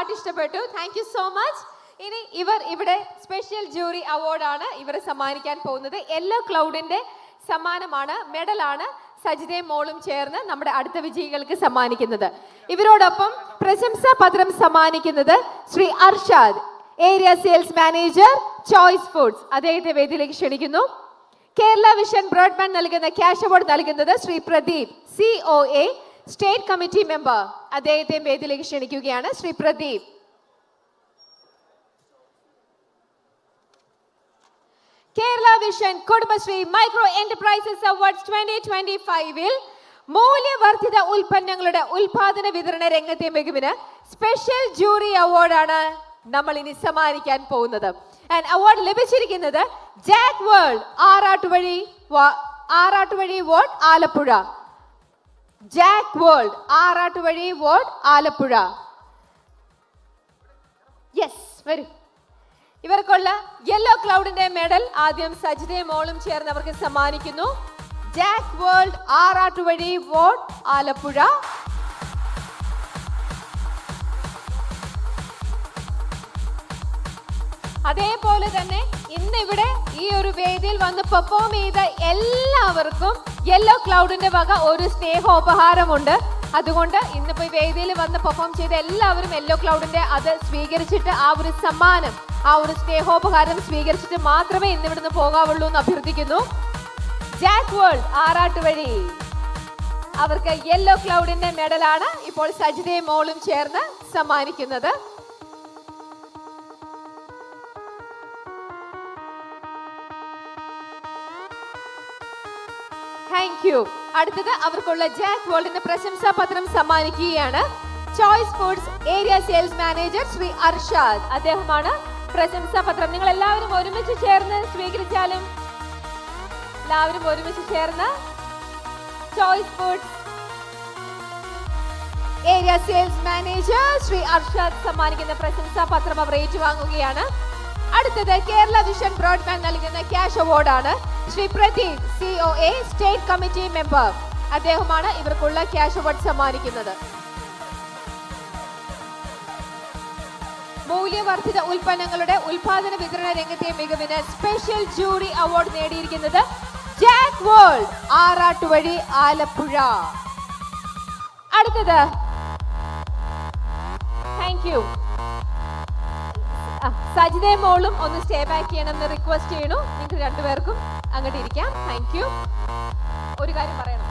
പാട്ട് ഇഷ്ടപ്പെട്ടു. Thank you so much. ഇനി ഇവിടെ സ്പെഷ്യൽ ജൂറി അവാർഡാണ് ഇവരെ സമ്മാനിക്കാൻ പോകുന്നത്. യെല്ലോ ക്ലൗഡിന്റെ സമ്മാനമാണ്, മെഡലാണ് സജിതയും മോളും ചേർന്ന് നമ്മുടെ അടുത്ത വിജയികൾക്ക് സമ്മാനിക്കുന്നത്. ഇവരോടൊപ്പം പ്രശംസാ പത്രം സമ്മാനിക്കുന്നത് Shri Arshad, area sales manager, choice foods. അദ്ദേഹത്തെ വേദിയിലേക്ക് ക്ഷണിക്കുന്നു. കേരള വിഷൻ ബ്രോഡ്ബാൻഡ് നൽകുന്ന ക്യാഷ് അവാർഡ് നൽകുന്നത് Shri Pradeep, COA, state committee member. അദ്ദേഹത്തെ വേദിയിലേക്ക് ക്ഷണിക്കുകയാണ്. Shri Pradeep. Kerala vision Kudumbashree micro enterprises awards 2025 മൂല്യവർദ്ധിത ഉൽപ്പന്നങ്ങളുടെ ഉൽപാദന വിതരണ രംഗത്തെ മികവിന് സ്പെഷ്യൽ ജൂറി അവാർഡാണ് നമ്മൾ ഇനി സമ്മാനിക്കാൻ പോകുന്നത്. അവാർഡ് ലഭിച്ചിരിക്കുന്നത് Jack World, Arattuvazhi ward, Alappuzha. Jack World, Arattuvazhi ward, Alappuzha. Yes, വരൂ. ഇവർക്കുള്ള യെല്ലോ ക്ലൗഡിന്റെ മെഡൽ ആദ്യം സജിതയും മോളും ചേർന്ന് അവർക്ക് സമ്മാനിക്കുന്നു. Jack World, Arattuvazhi ward, Alappuzha. അതേപോലെ തന്നെ ഇന്ന് ഇവിടെ ഈ ഒരു വേദിയിൽ വന്ന് പെർഫോം ചെയ്ത എല്ലാവർക്കും യെല്ലോ ക്ലൗഡിന്റെ വക ഒരു സ്നേഹോപഹാരമുണ്ട്. അതുകൊണ്ട് ഇന്നിപ്പോ ഈ വേദിയിൽ വന്ന് പെർഫോം ചെയ്ത എല്ലാവരും യെല്ലോ ക്ലൗഡിന്റെ അത് സ്വീകരിച്ചിട്ട് ആ ഒരു സമ്മാനം, ആ ഒരു സ്നേഹോപഹാരം സ്വീകരിച്ചിട്ട് മാത്രമേ ഇന്ന് ഇവിടുന്ന് പോകാവുള്ളൂ എന്ന് അഭ്യർത്ഥിക്കുന്നു. ജാക്ക് വേൾഡ്, ആറാട്ടുവഴി, അവർക്ക് യെല്ലോ ക്ലൗഡിന്റെ മെഡലാണ് ഇപ്പോൾ സജിതയും മോളും ചേർന്ന് സമ്മാനിക്കുന്നത്. Thank you. അടുത്തത് അവർക്കുള്ള ജാക്ക് വേൾഡിന്റെ പ്രശംസാ പത്രം സമ്മാനിക്കുകയാണ് Choice Foods area sales manager Shri Arshad. അദ്ദേഹമാണ് പ്രശംസാ പത്രം. നിങ്ങൾ എല്ലാവരും ഒരുമിച്ച് ചേർന്ന് സ്വീകരിച്ചാലും. എല്ലാവരും ഒരുമിച്ച് ചേർന്ന് Choice Foods area sales manager Shri Arshad സമ്മാനിക്കുന്ന പ്രശംസാ പത്രം അവർ ഏറ്റുവാങ്ങുകയാണ്. അടുത്തത് കേരള വിഷൻ ബ്രോഡ്ബാൻഡ് നൽകുന്ന ക്യാഷ് അവാർഡാണ് Shri Pradeep, COA, state committee member. അദ്ദേഹമാണ് ഇവർക്കുള്ള ക്യാഷ് അവാർഡ് സമ്മാനിക്കുന്നത്. മൂല്യവർദ്ധിത ഉൽപ്പന്നങ്ങളുടെ ഉൽപാദന വിതരണ രംഗത്തെ മികവിന് സ്പെഷ്യൽ ജൂറി അവാർഡ് നേടിയിരിക്കുന്നത് ജാക്ക് വേൾഡ്, ആറാട്ടുവഴി, ആലപ്പുഴ. അടുത്തത് താങ്ക് യു. സജിതയും മോളും ഒന്ന് സ്റ്റേ ബാക്ക് ചെയ്യണമെന്ന് റിക്വസ്റ്റ് ചെയ്യണു. നിങ്ങൾക്ക് രണ്ടുപേർക്കും അങ്ങോട്ട് ഇരിക്കാം. Thank you. ഒരു കാര്യം പറയണം.